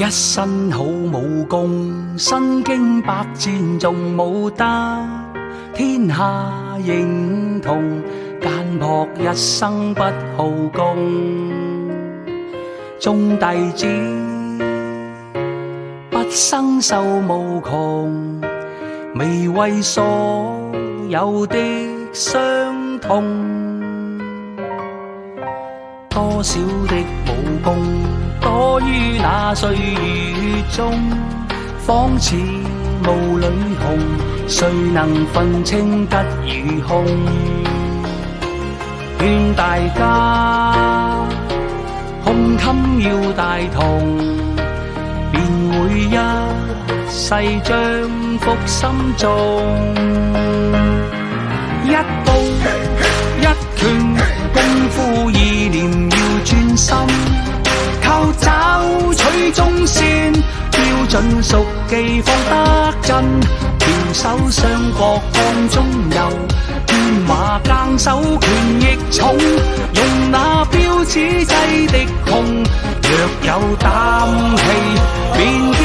一身好武功，身經百戰仲冇得天下認同，簡樸一生不好功。眾弟子不生受無窮，未為所有的傷痛。多少的武功多於那歲月中，仿似霧裏紅，誰能分清吉與凶？勸大家胸襟要大同，便會一世將福心中。一刀一拳功夫意念要專心，靠找取中線，標準熟記方得真。調手雙國江中游，天馬更手權亦重，用那標矢制敵紅。若有膽氣便見